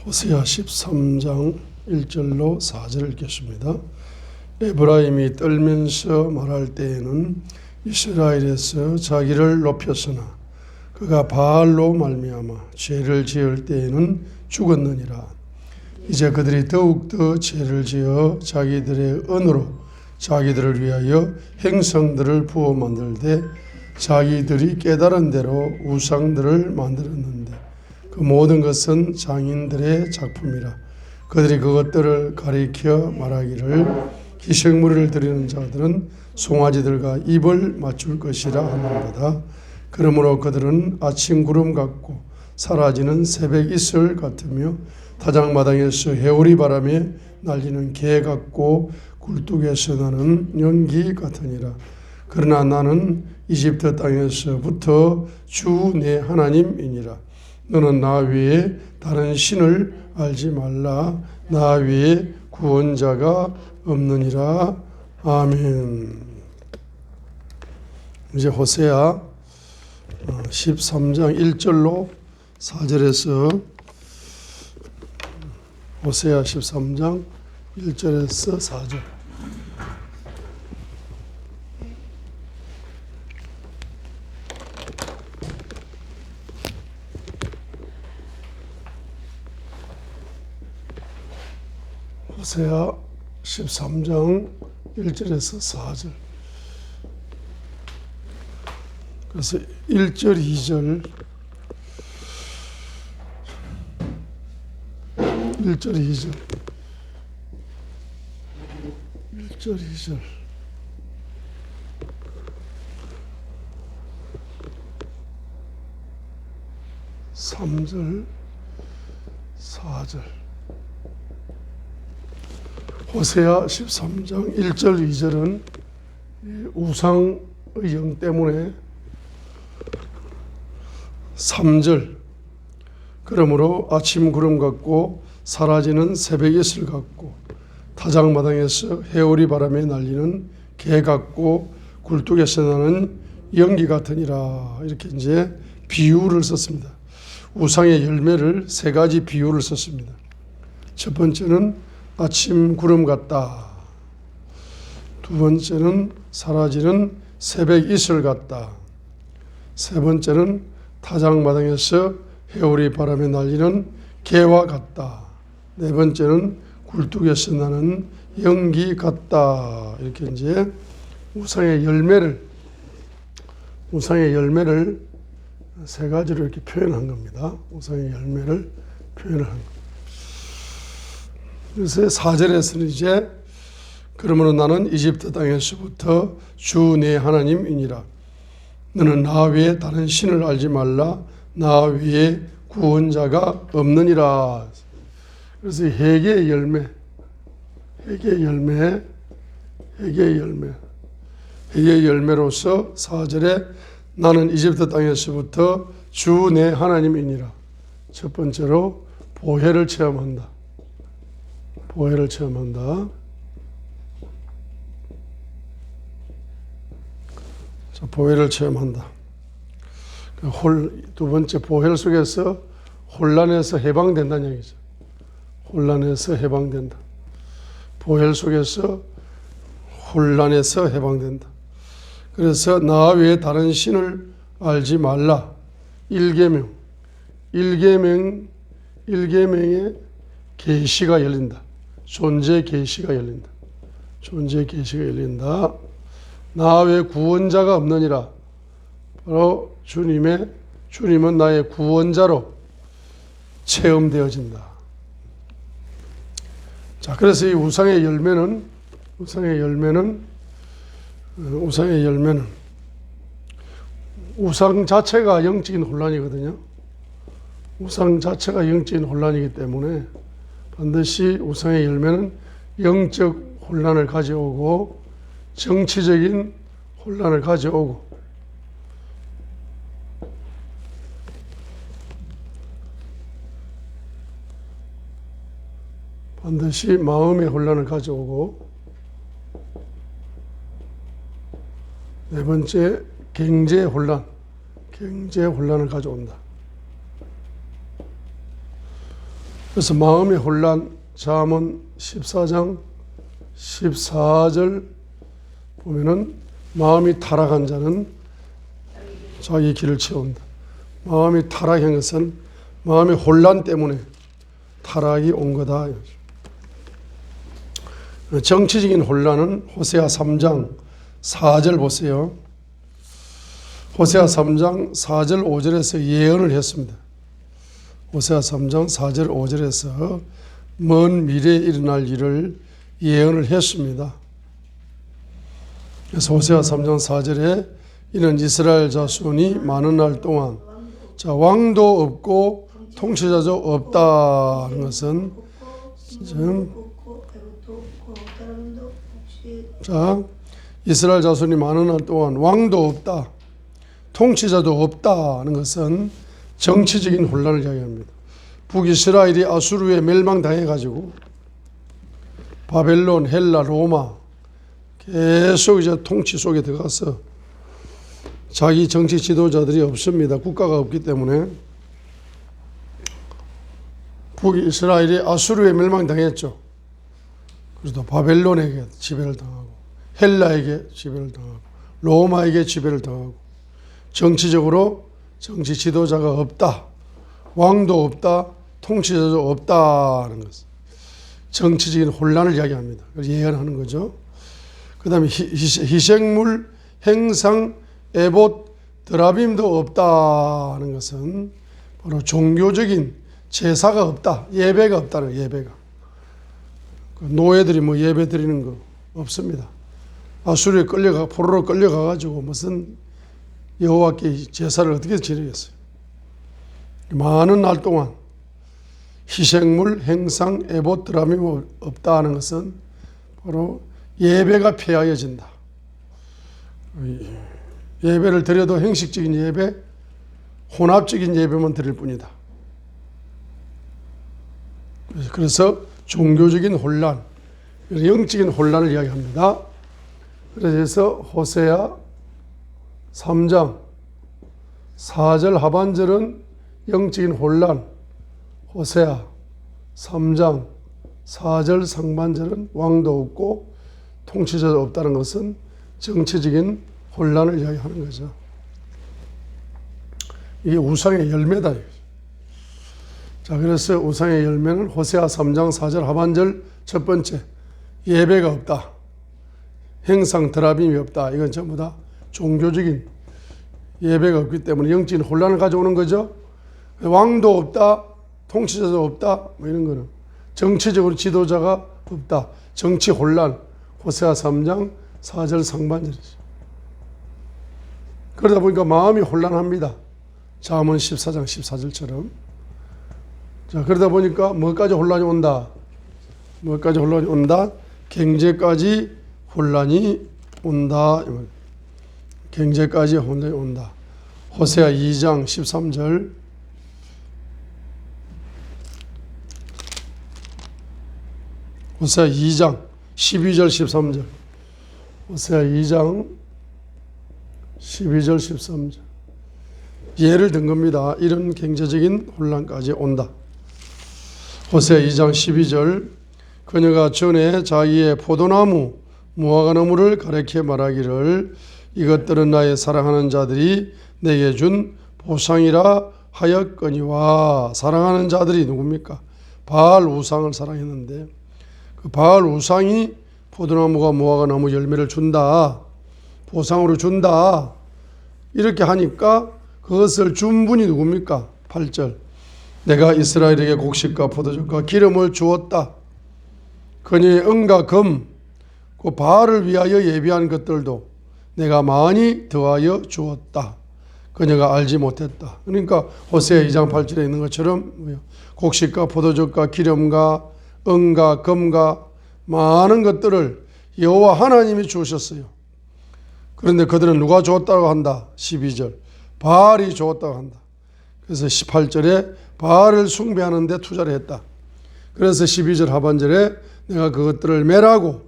호세아 13장 1절로 4절을 읽겠습니다. 에브라임이 떨면서 말할 때에는 이스라엘에서 자기를 높였으나 그가 바알로 말미암아 죄를 지을 때에는 죽었느니라. 이제 그들이 더욱더 죄를 지어 자기들의 언어로 자기들을 위하여 행성들을 부어 만들되 자기들이 깨달은 대로 우상들을 만들었는데 그 모든 것은 장인들의 작품이라. 그들이 그것들을 가리켜 말하기를 희생물을 드리는 자들은 송아지들과 입을 맞출 것이라 하는도다. 그러므로 그들은 아침 구름 같고 사라지는 새벽 이슬 같으며 타작마당에서 해오리 바람에 날리는 개 같고 굴뚝에서 나는 연기 같으니라. 그러나 나는 이집트 땅에서부터 주 내 하나님이니라. 너는 나 외에 다른 신을 알지 말라. 나 외에 구원자가 없느니라. 아멘. 이제 호세아 13장 1절로 4절에서 호세아 13장 1절에서 4절. 호세아 13장 1절에서 4절. 그래서 1절, 2절, 1절, 2절, 1절, 2절, 3절, 4절. 호세아 13장 1절, 2절은 우상의 영 때문에 3절, 그러므로 아침 구름 같고 사라지는 새벽 이슬 같고 타작마당에서 해오리 바람에 날리는 개 같고 굴뚝에서 나는 연기 같으니라. 이렇게 이제 비유를 썼습니다. 우상의 열매를 세 가지 비유를 썼습니다. 첫 번째는 아침 구름 같다. 두 번째는 사라지는 새벽 이슬 같다. 세 번째는 타작마당에서 해오리 바람에 날리는 개와 같다. 네 번째는 굴뚝에서 나는 연기 같다. 이렇게 이제 우상의 열매를 세 가지로 이렇게 표현한 겁니다. 우상의 열매를 표현한 겁니다. 그래서 4절에서는 이제 그러므로 나는 이집트 땅에서부터 주 내 하나님이니라. 너는 나 외에 다른 신을 알지 말라. 나 외에 구원자가 없느니라. 그래서 회개의 열매로서 4절에 나는 이집트 땅에서부터 주 내 하나님이니라. 첫 번째로 보혜를 체험한다. 자, 보혜를 체험한다. 두 번째 보혜 속에서 혼란에서 해방된다는 얘기죠. 혼란에서 해방된다. 보혜 속에서 혼란에서 해방된다. 그래서 나 외에 다른 신을 알지 말라. 1계명의 계시가 열린다. 존재 계시가 열린다. 나 외에 구원자가 없느니라. 바로 주님은 나의 구원자로 체험되어진다. 자, 그래서 이 우상의 열매는 우상 자체가 영적인 혼란이거든요. 우상 자체가 영적인 혼란이기 때문에 반드시 우상의 열매는 영적 혼란을 가져오고 정치적인 혼란을 가져오고 반드시 마음의 혼란을 가져오고 네 번째 경제 혼란을 가져온다. 그래서 마음의 혼란, 잠언 14장 14절 보면은 마음이 타락한 자는 자기 길을 채운다. 마음이 타락한 것은 마음의 혼란 때문에 타락이 온 거다. 정치적인 혼란은 호세아 3장 4절 보세요. 호세아 3장 4절 5절에서 예언을 했습니다. 호세아 3장 4절 5절에서 먼 미래에 일어날 일을 예언을 했습니다. 그래서 호세아 3장 4절에 이는 이스라엘 자손이 많은 날 동안 자 왕도 없고 통치자도 없다는 것은 자 이스라엘 자손이 많은 날 동안 왕도 없다, 통치자도 없다는 것은 정치적인 혼란을 이야기합니다. 북이스라엘이 아수르에 멸망당해가지고 바벨론, 헬라, 로마 계속 이제 통치 속에 들어가서 자기 정치 지도자들이 없습니다. 국가가 없기 때문에 북이스라엘이 아수르에 멸망당했죠. 그래서 바벨론에게 지배를 당하고 헬라에게 지배를 당하고 로마에게 지배를 당하고 정치적으로 정치 지도자가 없다, 왕도 없다, 통치자도 없다는 것, 정치적인 혼란을 이야기합니다. 예언하는 거죠. 그 다음에 희생물, 행상, 에봇, 드라빔도 없다는 것은 바로 종교적인 제사가 없다, 예배가 없다는 예배가. 노예들이 뭐 예배 드리는 거 없습니다. 아수르에 포로로 끌려가가지고 무슨 여호와께 제사를 어떻게 지내겠어요? 많은 날 동안 희생물, 행상, 에봇, 드라빔이 없다는 것은 바로 예배가 폐하여진다. 예배를 드려도 형식적인 예배, 혼합적인 예배만 드릴 뿐이다. 그래서 종교적인 혼란, 영적인 혼란을 이야기합니다. 그래서 호세아 3장 4절 하반절은 영적인 혼란, 호세아 3장 4절 상반절은 왕도 없고 통치자도 없다는 것은 정치적인 혼란을 이야기하는 거죠. 이게 우상의 열매다. 자, 그래서 우상의 열매는 호세아 3장 4절 하반절 첫 번째, 예배가 없다, 행상 드라빔이 없다. 이건 전부 다 종교적인 예배가 없기 때문에 영적인 혼란을 가져오는 거죠. 왕도 없다, 통치자도 없다, 뭐 이런 거는 정치적으로 지도자가 없다, 정치 혼란, 호세아 3장 4절 상반절이죠. 그러다 보니까 마음이 혼란합니다. 잠언 14장 14절처럼. 자, 그러다 보니까 뭐까지 혼란이 온다? 뭐까지 혼란이 온다? 경제까지 혼란이 온다. 경제까지 혼란이 온다. 호세아 2장 13절. 호세아 2장 12절 13절. 호세아 2장 12절 13절. 예를 든 겁니다. 이런 경제적인 혼란까지 온다. 호세아 2장 12절. 그녀가 전에 자기의 포도나무, 무화과나무를 가리켜 말하기를 이것들은 나의 사랑하는 자들이 내게 준 보상이라 하였거니와. 사랑하는 자들이 누굽니까? 바알 우상을 사랑했는데 그 바알 우상이 포도나무가 무화과나무 열매를 준다, 보상으로 준다, 이렇게 하니까 그것을 준 분이 누굽니까? 8절. 내가 이스라엘에게 곡식과 포도즙과 기름을 주었다. 그녀의 은과 금, 그 바알을 위하여 예비한 것들도 내가 많이 더하여 주었다. 그녀가 알지 못했다. 그러니까 호세아 2장 8절에 있는 것처럼 곡식과 포도즙과 기름과 은과 금과 많은 것들을 여호와 하나님이 주셨어요. 그런데 그들은 누가 주었다고 한다? 12절. 바알이 주었다고 한다. 그래서 18절에 바알을 숭배하는 데 투자를 했다. 그래서 12절 하반절에 내가 그것들을 멸하고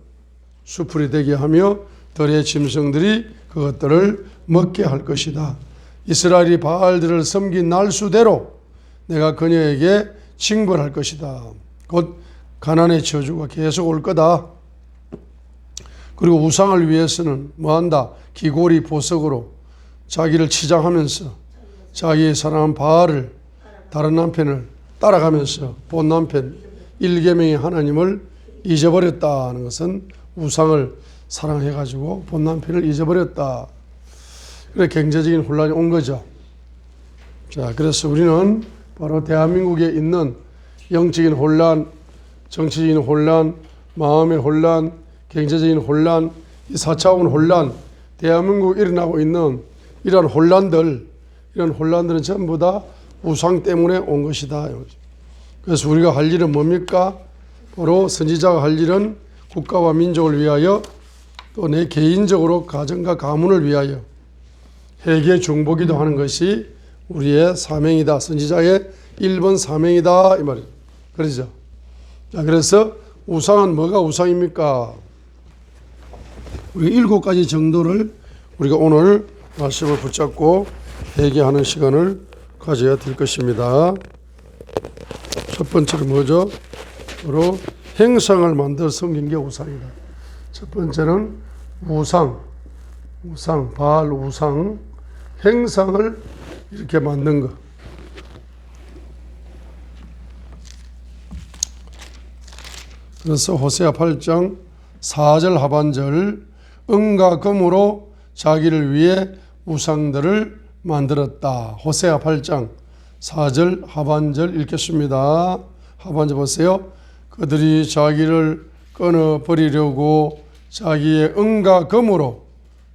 수풀이 되게 하며 들의 짐승들이 그것들을 먹게 할 것이다. 이스라엘이 바알들을 섬긴 날수대로 내가 그녀에게 징벌할 것이다. 곧 가난의 저주가 계속 올 거다. 그리고 우상을 위해서는 뭐한다? 기골이 보석으로 자기를 치장하면서 자기의 사랑한 바알을 다른 남편을 따라가면서 본 남편 일계명의 하나님을 잊어버렸다는 것은 우상을 사랑해가지고 본 남편을 잊어버렸다. 그래 경제적인 혼란이 온 거죠. 자, 그래서 우리는 바로 대한민국에 있는 영적인 혼란, 정치적인 혼란, 마음의 혼란, 경제적인 혼란, 이 4차원 혼란, 대한민국에 일어나고 있는 이런 혼란들은 전부 다 우상 때문에 온 것이다. 그래서 우리가 할 일은 뭡니까? 바로 선지자가 할 일은 국가와 민족을 위하여 또 내 개인적으로 가정과 가문을 위하여 회개 중보기도 하는 것이 우리의 사명이다. 선지자의 1번 사명이다. 이 말이에요. 그러죠. 자, 그래서 우상은 뭐가 우상입니까? 우리 7가지 정도를 우리가 오늘 말씀을 붙잡고 회개하는 시간을 가져야 될 것입니다. 첫 번째는 뭐죠? 바로 행상을 만들어 섬긴 게 우상이다. 첫 번째는 우상, 바알 우상, 행상을 이렇게 만든 것. 그래서 호세아 8장 4절 하반절 은과 금으로 자기를 위해 우상들을 만들었다. 호세아 8장 4절 하반절 읽겠습니다. 하반절 보세요. 그들이 자기를 끊어버리려고 자기의 은과 금으로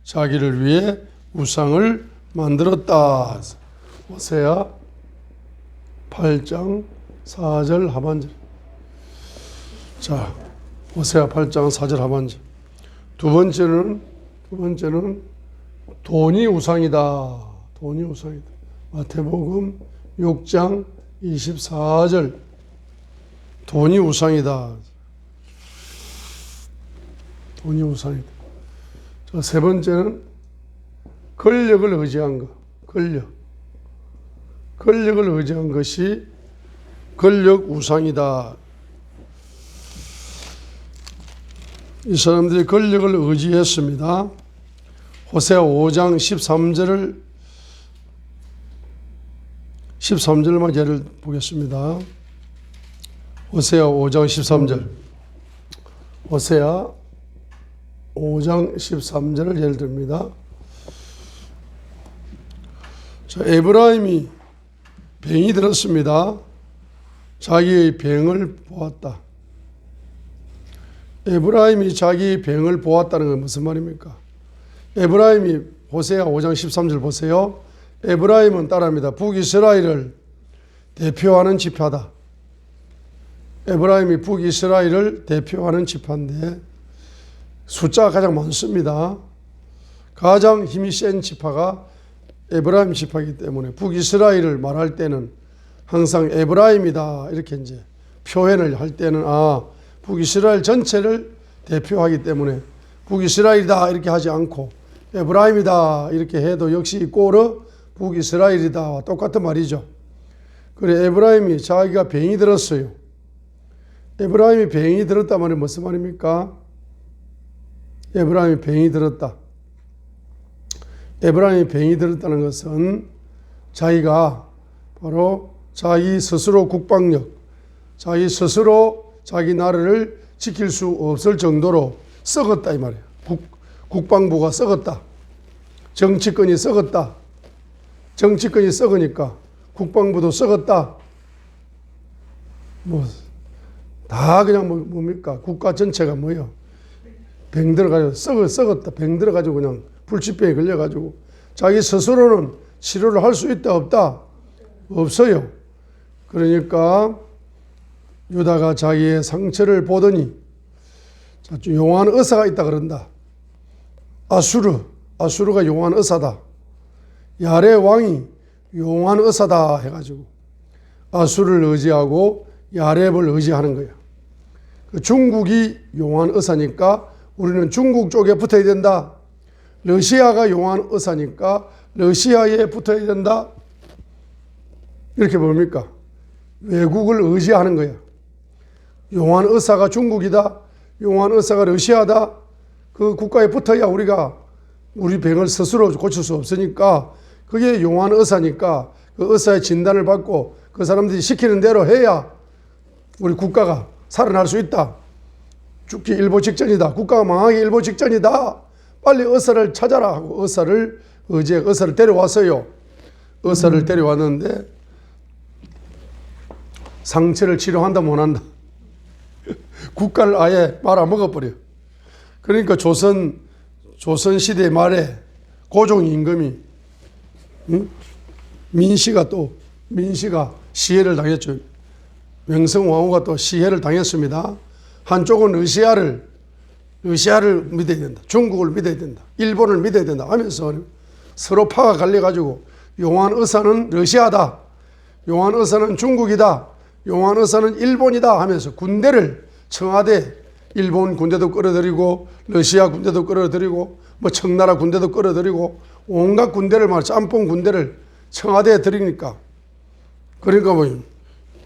자기를 위해 우상을 만들었다. 호세아 8장 4절 하반절. 자, 호세아 8장 4절 하반절. 두 번째는 돈이 우상이다. 돈이 우상이다. 마태복음 6장 24절. 돈이 우상이다. 돈이 우상이다. 자, 세 번째는 권력을 의지한 것. 권력을 의지한 것이 권력 우상이다. 이 사람들이 권력을 의지했습니다. 호세아 5장 13절만 예를 보겠습니다. 호세아 5장 13절. 호세아 5장 13절을 예를 듭니다. 자, 에브라임이 병이 들었습니다. 자기의 병을 보았다. 에브라임이 자기 병을 보았다는 건 무슨 말입니까? 에브라임이 호세아 5장 13절 보세요. 에브라임은 따라합니다. 북이스라엘을 대표하는 지파다. 에브라임이 북이스라엘을 대표하는 지파인데 숫자가 가장 많습니다. 가장 힘이 센 지파가 에브라임 지파이기 때문에 북이스라엘을 말할 때는 항상 에브라임이다 이렇게 이제 표현을 할 때는 북이스라엘 전체를 대표하기 때문에 북이스라엘이다 이렇게 하지 않고 에브라임이다 이렇게 해도 역시 꼴은 북이스라엘이다 똑같은 말이죠. 그래 에브라임이 자기가 병이 들었어요. 에브라임이 병이 들었다 말이 무슨 말입니까? 에브라임이 병이 들었다. 에브라임이 병이 들었다는 것은 자기가 바로 자기 스스로 국방력, 자기 스스로 자기 나라를 지킬 수 없을 정도로 썩었다 이 말이에요. 국방부가 썩었다. 정치권이 썩었다. 정치권이 썩으니까 국방부도 썩었다. 다 그냥 뭡니까? 국가 전체가 뭐예요? 병 들어가지고 썩었다. 병 들어가지고 그냥 불치병에 걸려가지고 자기 스스로는 치료를 할 수 있다 없다? 없어요. 그러니까 유다가 자기의 상처를 보더니 용한 의사가 있다 그런다. 아수르가 용한 의사다. 야레 왕이 용한 의사다 해가지고 아수르를 의지하고 야렙을 의지하는 거야. 중국이 용한 의사니까 우리는 중국 쪽에 붙어야 된다. 러시아가 용한 의사니까 러시아에 붙어야 된다. 이렇게 뭡니까? 외국을 의지하는 거야. 용한 의사가 중국이다. 용한 의사가 러시아다. 그 국가에 붙어야 우리가 우리 병을 스스로 고칠 수 없으니까 그게 용한 의사니까 그 의사의 진단을 받고 그 사람들이 시키는 대로 해야 우리 국가가 살아날 수 있다. 죽기 일보 직전이다. 국가가 망하기 일보 직전이다. 빨리 의사를 찾아라 하고 의사를 데려왔어요. 의사를 데려왔는데 상처를 치료한다 못한다. 국가를 아예 말아먹어버려. 그러니까 조선시대 말에 고종 임금이 민씨가 시해를 당했죠. 명성황후가 또 시해를 당했습니다. 한쪽은 러시아를 믿어야 된다. 중국을 믿어야 된다. 일본을 믿어야 된다 하면서 서로 파가 갈려가지고 용한 의사는 러시아다. 용한 의사는 중국이다. 용한 의사는 일본이다 하면서 군대를 청와대 일본 군대도 끌어들이고 러시아 군대도 끌어들이고 뭐 청나라 군대도 끌어들이고 온갖 군대를 짬뽕 군대를 청와대에 들이니까 그러니까 뭐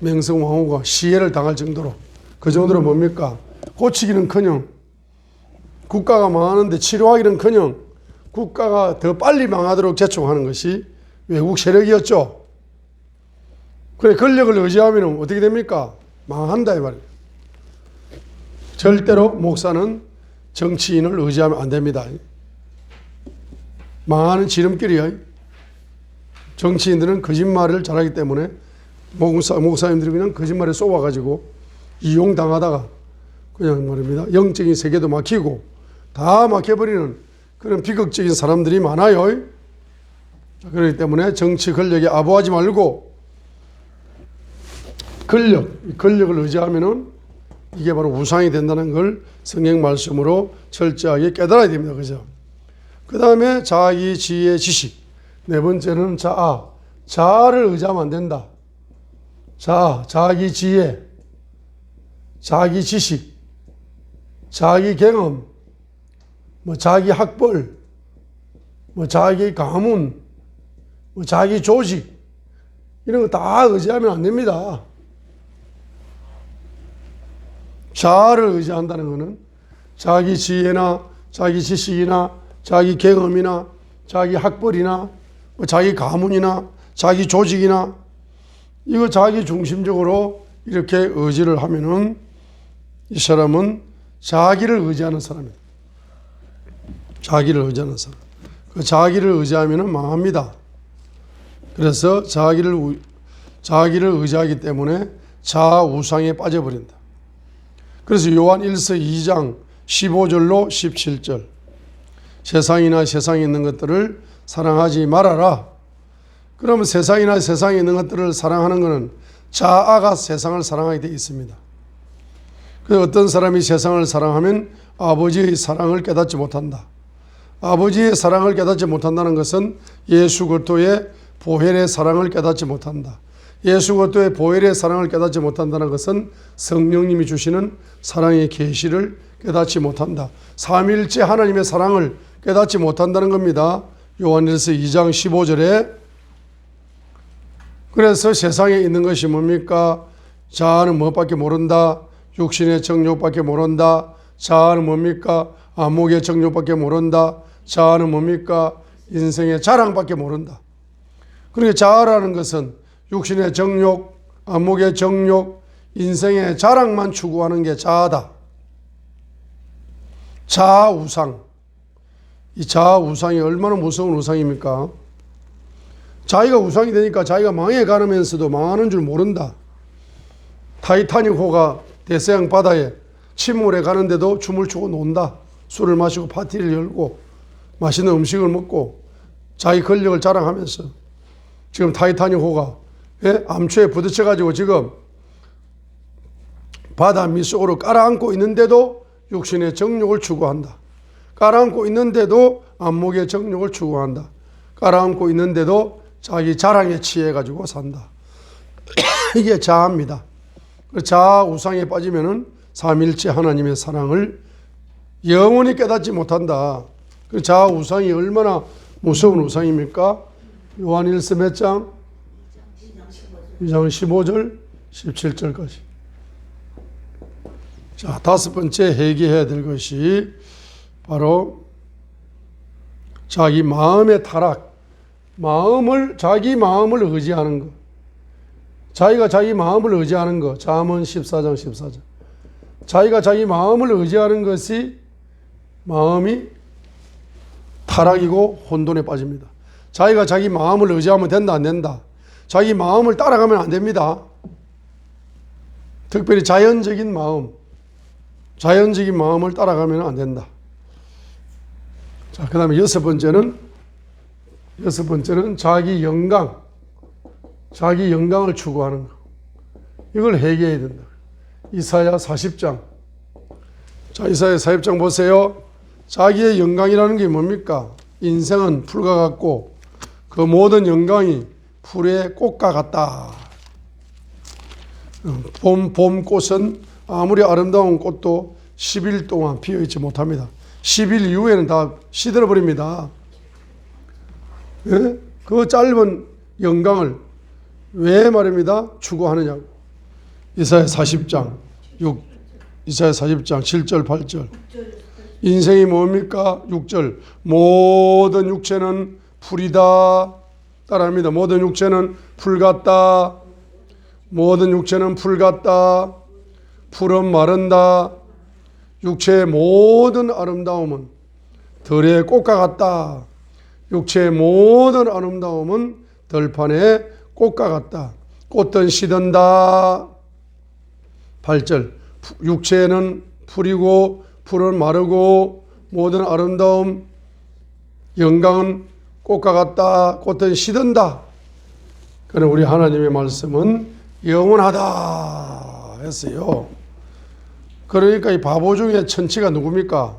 명성황후가 시해를 당할 정도로 그 정도로 뭡니까? 고치기는커녕 국가가 망하는데 치료하기는커녕 국가가 더 빨리 망하도록 재촉하는 것이 외국 세력이었죠. 그래 권력을 의지하면 어떻게 됩니까? 망한다 이 말이에요. 절대로 목사는 정치인을 의지하면 안 됩니다. 망하는 지름길이에요. 정치인들은 거짓말을 잘하기 때문에 목사님들이 그냥 거짓말에 쏘아가지고 이용당하다가 그냥 말입니다. 영적인 세계도 막히고 다 막혀버리는 그런 비극적인 사람들이 많아요. 그렇기 때문에 정치 권력에 아부하지 말고 권력을 의지하면은 이게 바로 우상이 된다는 걸 성경 말씀으로 철저하게 깨달아야 됩니다. 그죠? 그 다음에 자기 지혜 지식. 네 번째는 자아를 의지하면 안 된다. 자기 지혜, 자기 지식, 자기 경험, 자기 학벌, 자기 가문, 자기 조직, 이런 거 다 의지하면 안 됩니다. 자아를 의지한다는 것은 자기 지혜나 자기 지식이나 자기 경험이나 자기 학벌이나 자기 가문이나 자기 조직이나 이거 자기 중심적으로 이렇게 의지를 하면은 이 사람은 자기를 의지하는 사람이에요. 자기를 의지하는 사람. 그 자기를 의지하면은 망합니다. 그래서 자기를 의지하기 때문에 자우상에 빠져버린다. 그래서 요한 1서 2장 15절로 17절 세상이나 세상에 있는 것들을 사랑하지 말아라. 그러면 세상이나 세상에 있는 것들을 사랑하는 것은 자아가 세상을 사랑하게 되어 있습니다. 그래서 어떤 사람이 세상을 사랑하면 아버지의 사랑을 깨닫지 못한다. 아버지의 사랑을 깨닫지 못한다는 것은 예수 그리스도의 보혈의 사랑을 깨닫지 못한다. 예수 그리스도의 보혈의 사랑을 깨닫지 못한다는 것은 성령님이 주시는 사랑의 계시를 깨닫지 못한다. 삼위일체 하나님의 사랑을 깨닫지 못한다는 겁니다. 요한일서 2장 15절에 그래서 세상에 있는 것이 뭡니까? 자아는 무엇밖에 모른다. 육신의 정욕밖에 모른다. 자아는 뭡니까? 안목의 정욕밖에 모른다. 자아는 뭡니까? 인생의 자랑밖에 모른다. 그러니까 자아라는 것은 육신의 정욕, 안목의 정욕, 인생의 자랑만 추구하는 게 자아다. 자아우상. 이 자아우상이 얼마나 무서운 우상입니까? 자기가 우상이 되니까 자기가 망해가면서도 망하는 줄 모른다. 타이타닉호가 대서양 바다에 침몰해 가는데도 춤을 추고 논다. 술을 마시고 파티를 열고 맛있는 음식을 먹고 자기 권력을 자랑하면서 지금 타이타닉호가 암초에 부딪혀가지고 지금 바다 밑속으로 깔아앉고 있는데도 육신의 정욕을 추구한다. 깔아앉고 있는데도 안목의 정욕을 추구한다. 깔아앉고 있는데도 자기 자랑에 취해가지고 산다. 이게 자아입니다. 자아 우상에 빠지면은 삼일체 하나님의 사랑을 영원히 깨닫지 못한다. 그 자아 우상이 얼마나 무서운 우상입니까? 요한일서 몇 장? 2장 15절. 17절까지. 자, 다섯 번째 회개해야 될 것이 바로 자기 마음의 타락, 자기 마음을 의지하는 것. 자기가 자기 마음을 의지하는 것. 잠언 14장 14절. 자기가 자기 마음을 의지하는 것이 마음이 타락이고 혼돈에 빠집니다. 자기가 자기 마음을 의지하면 된다, 안 된다? 자기 마음을 따라가면 안 됩니다. 특별히 자연적인 마음을 따라가면 안 된다. 자, 그 다음에 여섯 번째는 자기 영광을 추구하는 것. 이걸 회개해야 된다. 이사야 40장. 자, 이사야 40장 보세요. 자기의 영광이라는 게 뭡니까? 인생은 풀과 같고 그 모든 영광이 풀의 꽃과 같다. 봄꽃은 아무리 아름다운 꽃도 10일 동안 피어있지 못합니다. 10일 이후에는 다 시들어버립니다. 예? 그 짧은 영광을 왜 말입니다? 추구하느냐고. 이사야 40장 7절 8절. 인생이 뭡니까? 6절. 모든 육체는 풀이다. 따라합니다. 모든 육체는 풀 같다. 모든 육체는 풀 같다. 풀은 마른다. 육체의 모든 아름다움은 들의 꽃과 같다. 육체의 모든 아름다움은 들판의 꽃과 같다. 꽃은 시든다. 8절. 육체는 풀이고 풀은 마르고 모든 아름다움 영광은 꽃과 같다. 꽃은 시든다. 그러나 우리 하나님의 말씀은 영원하다 했어요. 그러니까 이 바보 중에 천치가 누굽니까?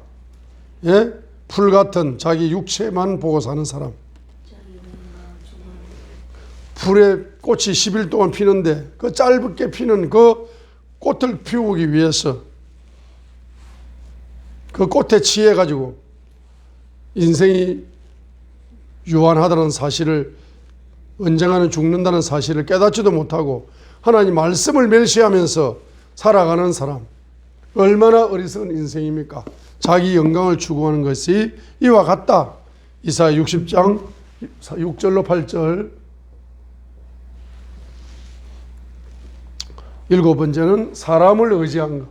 예? 풀 같은 자기 육체만 보고 사는 사람. 풀에 꽃이 10일 동안 피는데 그 짧게 피는 그 꽃을 피우기 위해서 그 꽃에 취해가지고 인생이 유한하다는 사실을, 언젠가는 죽는다는 사실을 깨닫지도 못하고 하나님 말씀을 멸시하면서 살아가는 사람, 얼마나 어리석은 인생입니까? 자기 영광을 추구하는 것이 이와 같다. 이사야 60장 6절로 8절. 일곱 번째는 사람을 의지한 것.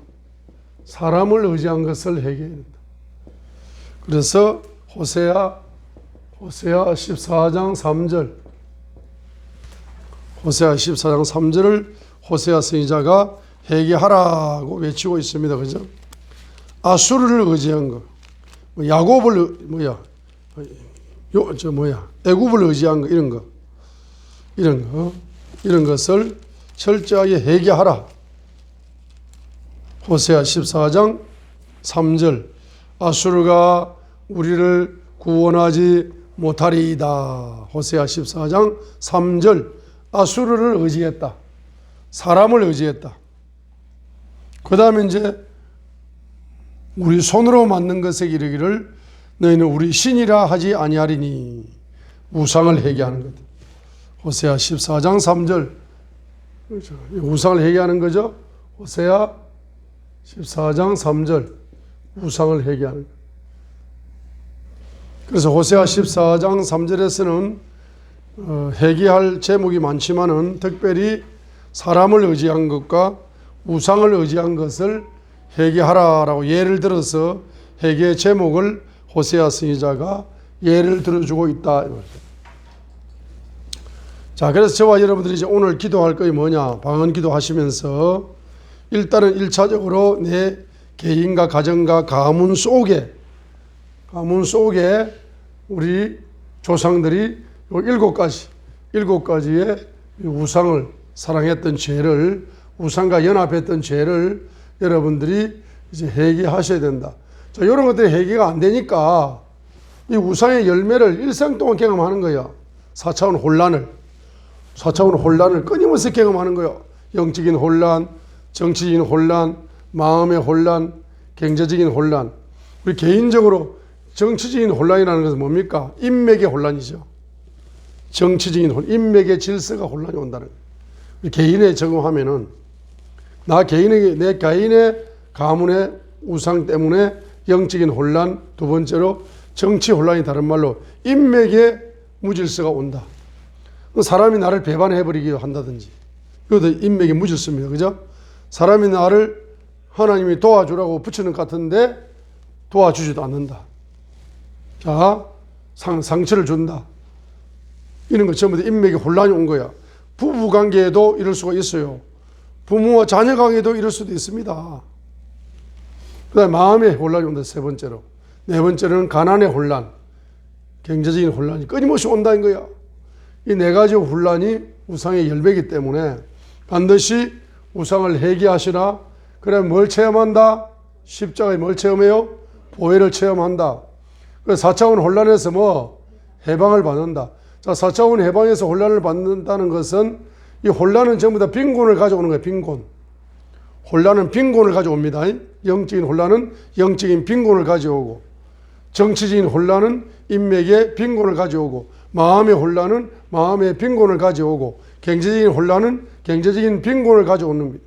사람을 의지한 것을 회개해야 된다. 그래서 호세아 14장 3절. 호세아 14장 3절을 호세아 선지자가 회개하라고 외치고 있습니다. 그죠? 아수르를 의지한 것. 야곱을 애굽을 의지한 것, 이런 것을 철저하게 회개하라. 호세아 14장 3절. 아수르가 우리를 구원하지 못하리이다. 호세아 14장 3절. 아수르를 의지했다. 사람을 의지했다. 그 다음에 이제 우리 손으로 만든 것에 이르기를 너희는 우리 신이라 하지 아니하리니. 우상을 회개하는 것. 호세아 14장 3절. 그렇죠. 우상을 회개하는 거죠. 호세아 14장 3절. 우상을 회개하는 것. 그래서 호세아 14장 3절에서는 회개할 제목이 많지만은 특별히 사람을 의지한 것과 우상을 의지한 것을 회개하라라고 예를 들어서 회개의 제목을 호세아 선지자가 예를 들어주고 있다. 자, 그래서 저와 여러분들이 이제 오늘 기도할 것이 뭐냐? 방언 기도하시면서 일단은 1차적으로 내 개인과 가정과 가문 속에 우리 조상들이 일곱 가지의 우상을 사랑했던 죄를, 우상과 연합했던 죄를 여러분들이 이제 회개하셔야 된다. 자, 이런 것들이 회개가 안 되니까 이 우상의 열매를 일생 동안 경험하는 거야. 4차원 혼란을 끊임없이 경험하는 거예요. 영적인 혼란, 정치적인 혼란, 마음의 혼란, 경제적인 혼란. 우리 개인적으로 정치적인 혼란이라는 것은 뭡니까? 인맥의 혼란이죠. 정치적인 혼란, 인맥의 질서가 혼란이 온다는 거예요. 개인에 적용하면은 내 개인의 가문의 우상 때문에 영적인 혼란, 두 번째로 정치 혼란이 다른 말로 인맥에 무질서가 온다. 사람이 나를 배반해버리기도 한다든지 이것도 인맥에 무질서입니다. 그죠? 사람이 나를 하나님이 도와주라고 붙이는 것 같은데 도와주지도 않는다. 자, 상처를 준다. 이런 거 전부 다 인맥에 혼란이 온 거야. 부부관계에도 이럴 수가 있어요. 부모와 자녀 관계에도 이럴 수도 있습니다. 그 다음에 마음의 혼란이 온다. 세 번째로. 네 번째로는 가난의 혼란, 경제적인 혼란이 끊임없이 온다는 거야. 이 네 가지 혼란이 우상의 열매이기 때문에 반드시 우상을 회개하시라. 그래 뭘 체험한다? 십자가에 뭘 체험해요? 보혈을 체험한다. 그래서 4차원 혼란에서 뭐? 해방을 받는다. 자, 4차원 해방에서 혼란을 받는다는 것은 이 혼란은 전부 다 빈곤을 가져오는 거예요. 빈곤. 혼란은 빈곤을 가져옵니다. 영적인 혼란은 영적인 빈곤을 가져오고, 정치적인 혼란은 인맥의 빈곤을 가져오고, 마음의 혼란은 마음의 빈곤을 가져오고, 경제적인 혼란은 경제적인 빈곤을 가져오는 겁니다.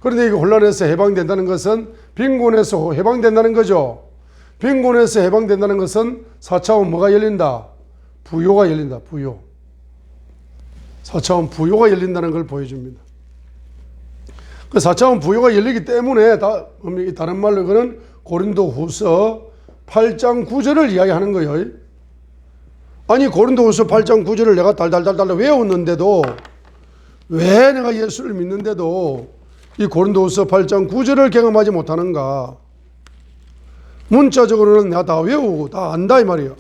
그런데 이 혼란에서 해방된다는 것은 빈곤에서 해방된다는 거죠. 빈곤에서 해방된다는 것은 4차원 뭐가 열린다? 부요가 열린다. 부요. 4차원 부요가 열린다는 걸 보여줍니다. 그 4차원 부요가 열리기 때문에 다른 말로 그는 고린도후서 8장 9절을 이야기하는 거예요. 아니 고린도후서 8장 9절을 내가 달달달달 외웠는데도 왜 내가 예수를 믿는데도 이 고린도후서 8장 9절을 경험하지 못하는가? 문자적으로는 내가 다 외우고 다 안다 이 말이야.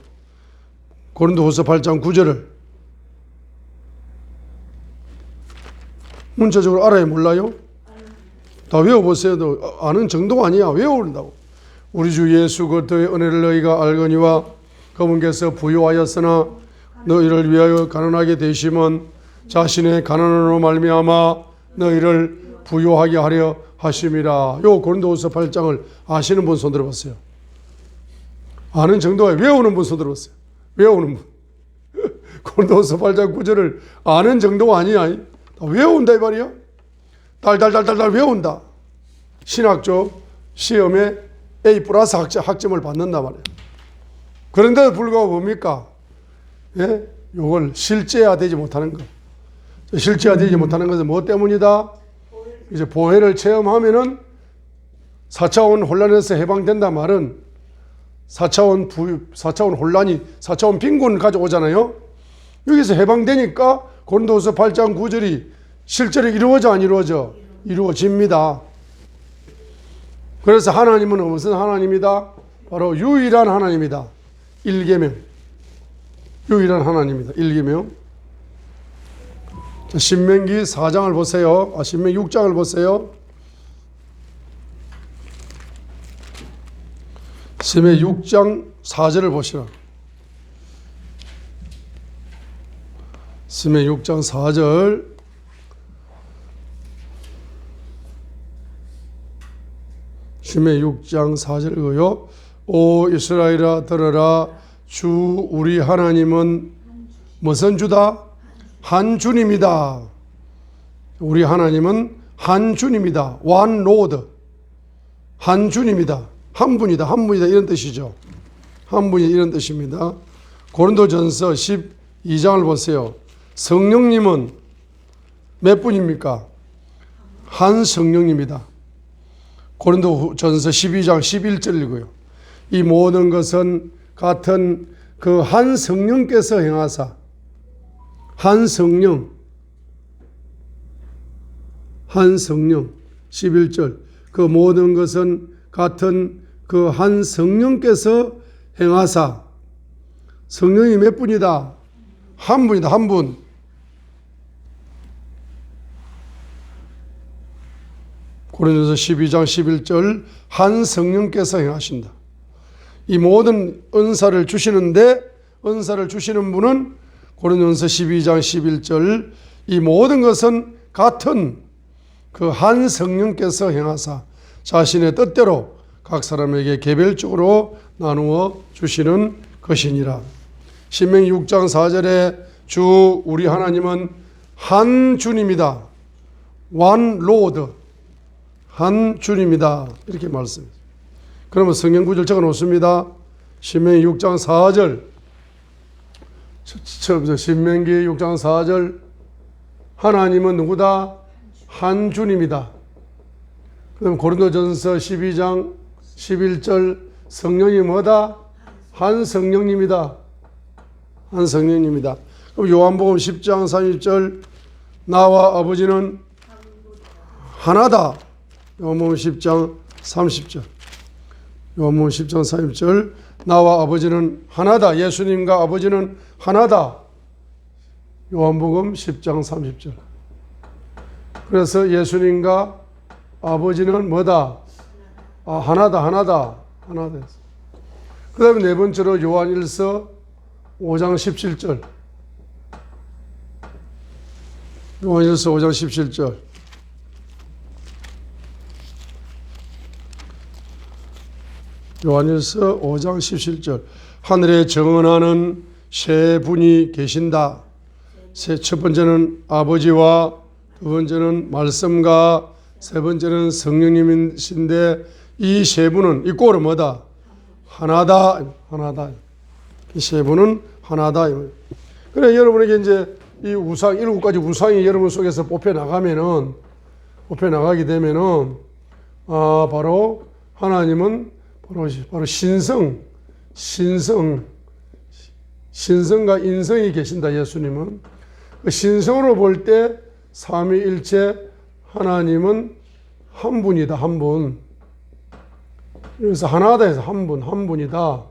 고린도후서 8장 9절을 문자적으로 알아요? 몰라요? 다 외워보세요. 아는 정도가 아니야. 외워온다고. 우리 주 예수 그리스도의 은혜를 너희가 알거니와 그분께서 부요하였으나 너희를 위하여 가난하게 되심은 자신의 가난으로 말미암아 너희를 부요하게 하려 하심이라. 요 고린도후서 8장을 아시는 분 손 들어봤어요. 아는 정도가 외우는 분 손 들어봤어요. 외우는 분. 고린도후서 8장 9절을 아는 정도가 아니야. 다 외운다 이 말이야. 달달달달달 외운다. 신학적 시험에 A 플러스 학점을 받는다 말이야. 그런데도 불구하고 뭡니까? 예? 요걸 실제화되지 못하는 거. 실제화되지 못하는 것은 뭐 때문이다? 이제 보혈을 체험하면은 4차원 혼란에서 해방된다 말은 4차원 혼란이 4차원 빈곤을 가져오잖아요. 여기서 해방되니까 고린도후서 8장 9절이 실제로 이루어져 안 이루어져? 이루어집니다. 그래서 하나님은 무슨 하나님이다? 바로 유일한 하나님이다. 1계명. 유일한 하나님이다. 1계명. 신명기 4장을 보세요. 신명기 6장을 보세요. 신명기 6장 4절을 보시라. 신명기 6장 4절. 신명기 6장 4절이고요. 오 이스라엘아 들으라. 주 우리 하나님은 무슨 주다? 한 주님이다. 우리 하나님은 한 주님이다. One Lord. 한 주님이다. 한 분이다. 한 분이다. 이런 뜻이죠. 한 분이 이런 뜻입니다. 고린도전서 12장을 보세요. 성령님은 몇 분입니까? 한 성령님이다. 고린도전서 12장 11절이고요. 이 모든 것은 같은 그 한 성령께서 행하사 한 성령 11절 그 모든 것은 같은 그 한 성령께서 행하사 성령이 몇 분이다? 한 분이다. 한 분. 고린도전서 12장 11절 한 성령께서 행하신다. 이 모든 은사를 주시는데 은사를 주시는 분은 고린도전서 12장 11절 이 모든 것은 같은 그 한 성령께서 행하사 자신의 뜻대로 각 사람에게 개별적으로 나누어 주시는 것이니라. 신명기 6장 4절에 주 우리 하나님은 한 주님이다. one Lord, 한 주님이다. 이렇게 말씀합니다. 그러면 성경 구절 적어 놓습니다. 신명기 6장 4절. 처음부터 신명기 6장 4절. 하나님은 누구다? 한 주님이다. 그럼 고린도전서 12장 11절. 성령이 뭐다? 한 성령님이다. 한 성령님이다. 그럼 요한복음 10장 30절. 나와 아버지는 하나다. 요한복음 10장 30절. 요한복음 10장 30절. 나와 아버지는 하나다. 예수님과 아버지는 하나다. 요한복음 10장 30절. 그래서 예수님과 아버지는 뭐다? 하나다. 하나다. 그 다음에 네 번째로 요한일서 5장 17절. 요한일서 5장 17절. 요한일서 5장 17절. 하늘에 정언하는 세 분이 계신다. 첫 번째는 아버지와 두 번째는 말씀과 세 번째는 성령님이신데 이 세 분은 이 꼴은 뭐다? 하나다. 이 세 분은 하나다. 그래 여러분에게 이제 이 우상 7가지 우상이 여러분 속에서 뽑혀 나가게 되면은 바로 하나님은 바로 신성과 인성이 계신다. 예수님은 그 신성으로 볼 때 삼위일체 하나님은 한 분이다. 한 분. 그래서 하나다 해서 한 분이다.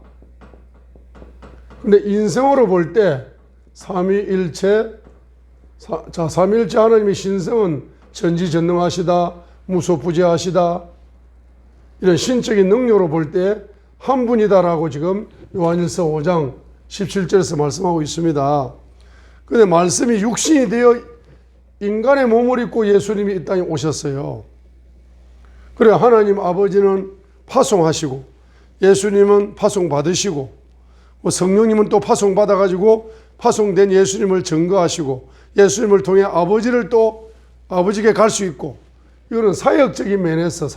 근데 인성으로 볼 때 삼위일체 하나님의 신성은 전지전능하시다, 무소부재하시다, 이런 신적인 능력으로 볼 때 한 분이다라고 지금 요한일서 5장 17절에서 말씀하고 있습니다. 그런데 말씀이 육신이 되어 인간의 몸을 입고 예수님이 이 땅에 오셨어요. 그래 하나님 아버지는 파송하시고 예수님은 파송받으시고 성령님은 또 파송받아가지고 파송된 예수님을 증거하시고 예수님을 통해 아버지를 또 아버지께 갈 수 있고, 이거는 사역적인 면에서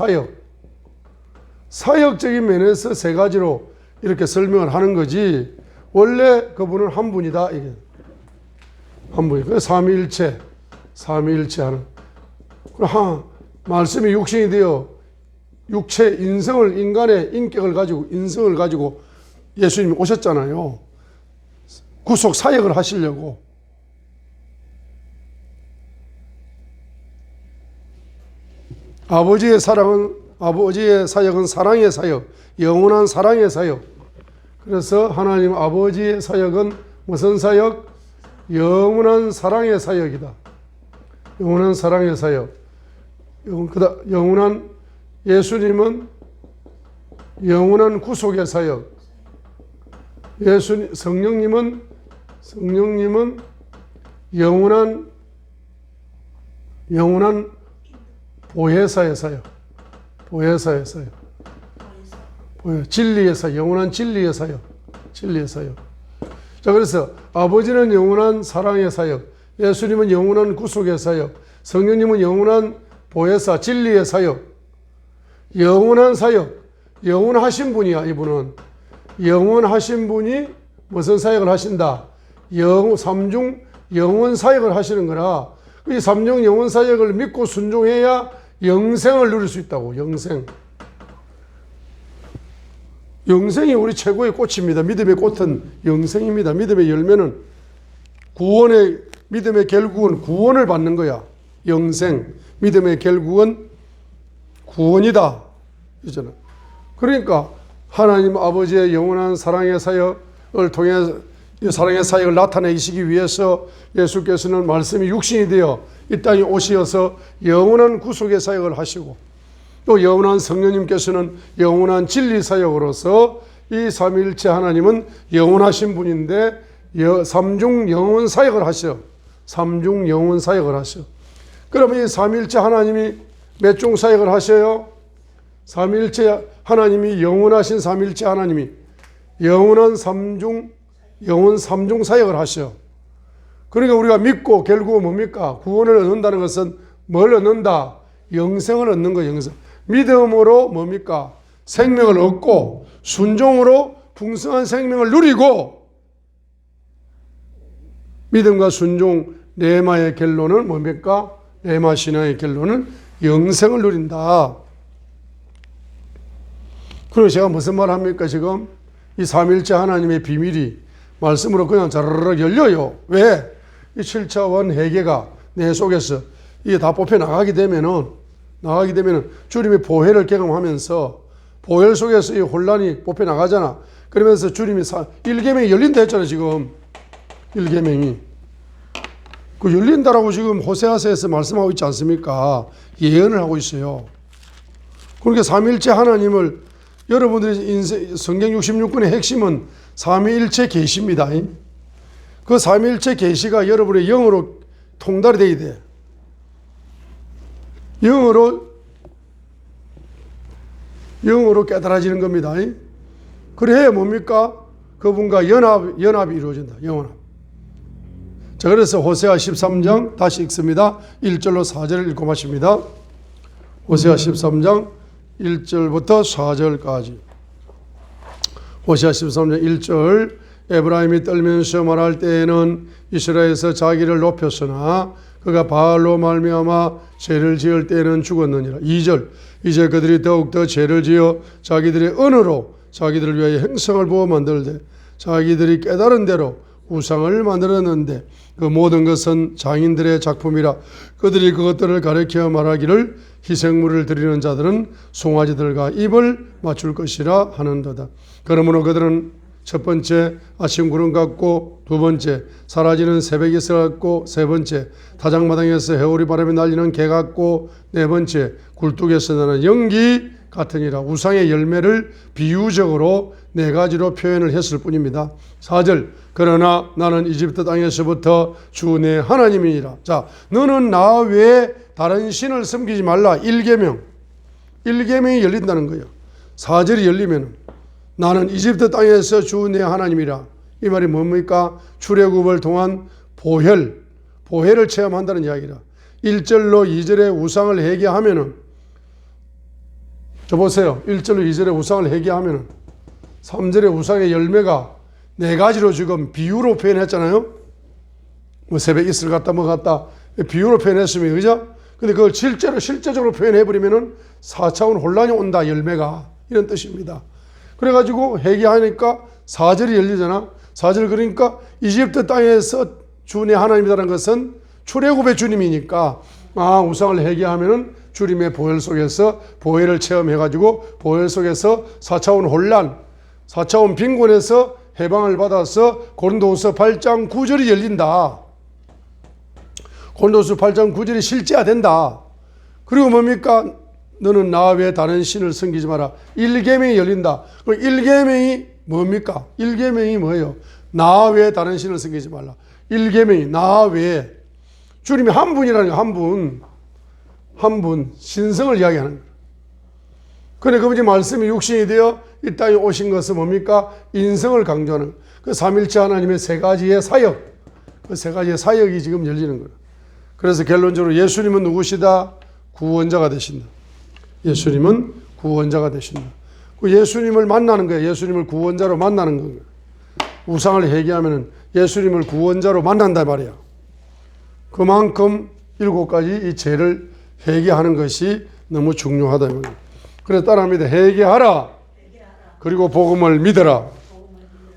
사역적인 면에서 세 가지로 이렇게 설명을 하는 거지, 원래 그분은 한 분이다. 이게 한 분이. 그 삼위일체 하는. 말씀이 육신이 되어 육체 인성을, 인간의 인격을 가지고 인성을 가지고 예수님이 오셨잖아요. 구속 사역을 하시려고. 아버지의 사역은 사랑의 사역, 영원한 사랑의 사역. 그래서 하나님 아버지의 사역은 무슨 사역? 영원한 사랑의 사역이다. 영원한 사랑의 사역. 영원한 예수님은 영원한 구속의 사역. 성령님은 영원한 보혜사의 사역. 진리의 사역. 영원한 진리의 사역. 자, 그래서 아버지는 영원한 사랑의 사역, 예수님은 영원한 구속의 사역, 성령님은 영원한 보혜사, 진리의 사역. 영원한 사역, 영원하신 분이야. 이분은 영원하신 분이 무슨 사역을 하신다? 삼중 영원 사역을 하시는 거라. 이 삼중 영원 사역을 믿고 순종해야 영생을 누릴 수 있다고. 영생이 우리 최고의 꽃입니다. 믿음의 꽃은 영생입니다. 믿음의 열매는 믿음의 결국은 구원을 받는 거야. 영생. 믿음의 결국은 구원이다. 이제는. 그러니까 하나님 아버지의 영원한 사랑의 사역을 통해 사랑의 사역을 나타내시기 위해서 예수께서는 말씀이 육신이 되어 이 땅에 오셔서 영원한 구속의 사역을 하시고, 또 영원한 성령님께서는 영원한 진리 사역으로서 이 삼위일체 하나님은 영원하신 분인데 삼중 영원 사역을 하셔. 그러면 이 삼위일체 하나님이 몇 종 사역을 하셔요? 삼위일체 하나님이 영원하신 삼위일체 하나님이 영원 삼중 사역을 하셔. 그러니까 우리가 믿고 결국은 뭡니까? 구원을 얻는다는 것은 뭘 얻는다? 영생을 얻는 거, 영생. 믿음으로 뭡니까? 생명을 얻고 순종으로 풍성한 생명을 누리고, 믿음과 순종 레마의 결론은 뭡니까? 레마 신앙의 결론은 영생을 누린다. 그리고 제가 무슨 말 합니까? 지금 이 삼일째 하나님의 비밀이 말씀으로 그냥 자르르 열려요. 왜? 이 7차원 회개가 내 속에서 이게 다 뽑혀 나가게 되면은 주님의 보혈을 경험하면서 보혈 속에서 이 혼란이 뽑혀 나가잖아. 그러면서 주님이 1계명이 열린다 했잖아, 지금. 1계명이. 그 열린다라고 지금 호세아서에서 말씀하고 있지 않습니까? 예언을 하고 있어요. 그러니까 삼위일체 하나님을 여러분들이 성경 66권의 핵심은 삼위일체 계시입니다. 그 삼위일체 계시가 여러분의 영으로 통달이 되어야 돼. 영으로 깨달아지는 겁니다. 그래야 뭡니까? 그분과 연합이 이루어진다. 영원합. 자, 그래서 호세아 13장 다시 읽습니다. 1절로 4절을 읽고 마칩니다. 호세아 13장 1절부터 4절까지. 호세아 13장 1절. 에브라임이 떨면서 말할 때에는 이스라엘에서 자기를 높였으나 그가 바알로 말미암아 죄를 지을 때에는 죽었느니라. 2절. 이제 그들이 더욱더 죄를 지어 자기들의 언어로 자기들을 위하여 행성을 부어 만들되 자기들이 깨달은 대로 우상을 만들었는데 그 모든 것은 장인들의 작품이라. 그들이 그것들을 가리켜 말하기를 희생물을 드리는 자들은 송아지들과 입을 맞출 것이라 하는도다. 그러므로 그들은 첫 번째 아침 구름 같고, 두 번째 사라지는 새벽 이슬 같고, 세 번째 타작마당에서 해오리 바람이 날리는 개 같고, 네 번째 굴뚝에서 나는 연기 같으니라. 우상의 열매를 비유적으로 네 가지로 표현을 했을 뿐입니다. 4절. 그러나 나는 이집트 땅에서부터 주 내 하나님이니라. 자, 너는 나 외에 다른 신을 섬기지 말라. 1계명. 1계명이 열린다는 거예요. 4절이 열리면 나는 이집트 땅에서 주 내 하나님이라. 이 말이 뭡니까? 출애굽을 통한 보혈을 체험한다는 이야기라. 1절로 2절의 우상을 회개하면은, 저 보세요. 1절로 2절의 우상을 회개하면은 3절의 우상의 열매가 네 가지로 지금 비유로 표현했잖아요. 뭐 새벽 이슬 같다 뭐 같다 비유로 표현했으면, 그죠? 근데 그걸 실제적으로 표현해버리면은 4차원 혼란이 온다, 열매가. 이런 뜻입니다. 그래가지고 회개하니까 4절이 열리잖아. 4절. 그러니까 이집트 땅에서 주 내 하나님이라는 것은 출애굽의 주님이니까, 우상을 회개하면은 주님의 보혈 속에서 보혈을 체험해가지고 보혈 속에서 4차원 혼란, 4차원 빈곤에서 해방을 받아서 고린도후서 8장 9절이 열린다. 고린도후서 8장 9절이 실제화된다. 그리고 뭡니까? 너는 나 외에 다른 신을 섬기지 마라. 1계명이 열린다. 그럼 1계명이 뭡니까? 1계명이 뭐예요? 나 외에 다른 신을 섬기지 말라. 1계명이 나 외에 주님이 한 분이라는 거예요. 한 분. 신성을 이야기하는 거예요. 그런데 그분이 말씀이 육신이 되어 이 땅에 오신 것은 뭡니까? 인성을 강조하는 그 삼일체 하나님의 세 가지의 사역, 그 세 가지의 사역이 지금 열리는 거예요. 그래서 결론적으로 예수님은 누구시다? 구원자가 되신다. 예수님은 구원자가 되신다. 그 예수님을 만나는 거예요. 예수님을 구원자로 만나는 거예요. 우상을 회개하면 예수님을 구원자로 만난다 말이야. 그만큼 7가지 이 죄를 회개하는 것이 너무 중요하다. 그래서 따라합니다. 회개하라. 그리고 복음을 믿어라.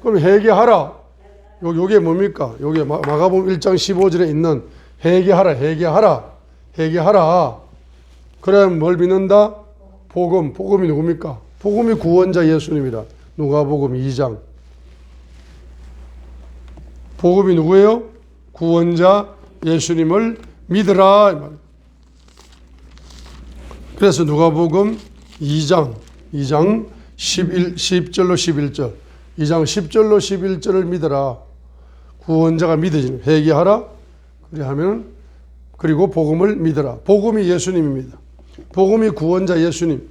그럼 회개하라. 요게 뭡니까? 요게 마가복음 1장 15절에 있는 회개하라. 그럼 뭘 믿는다? 복음이 누굽니까? 복음이 구원자 예수님이다. 누가복음 2장. 복음이 누구예요? 구원자 예수님을 믿으라. 그래서 누가복음 2장 10절로 11절. 2장 10절로 11절을 믿어라. 구원자가 믿어지는, 회개하라. 그리고 복음을 믿어라. 복음이 예수님입니다. 복음이 구원자 예수님.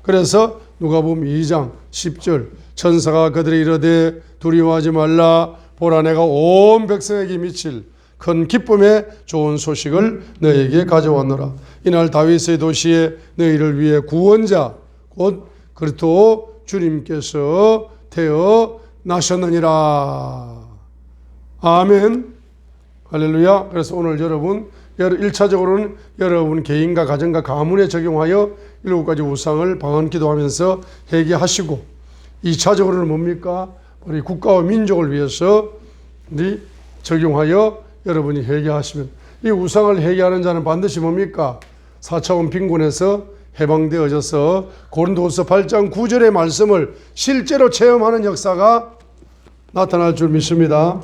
그래서 누가복음 2장 10절. 천사가 그들이 이르되 두려워하지 말라. 보라 내가 온 백성에게 미칠 큰 기쁨의 좋은 소식을 너에게 가져왔노라. 이날 다윗의 도시에 너희를 위해 구원자 곧 그리스도 주님께서 태어나셨느니라. 아멘. 할렐루야. 그래서 오늘 여러분 1차적으로는 여러분 개인과 가정과 가문에 적용하여 7가지 우상을 방언 기도하면서 회개하시고, 2차적으로는 뭡니까? 우리 국가와 민족을 위해서 우리 적용하여 여러분이 회개하시면, 이 우상을 회개하는 자는 반드시 뭡니까? 4차원 빈곤에서 해방되어져서 고린도후서 8장 9절의 말씀을 실제로 체험하는 역사가 나타날 줄 믿습니다.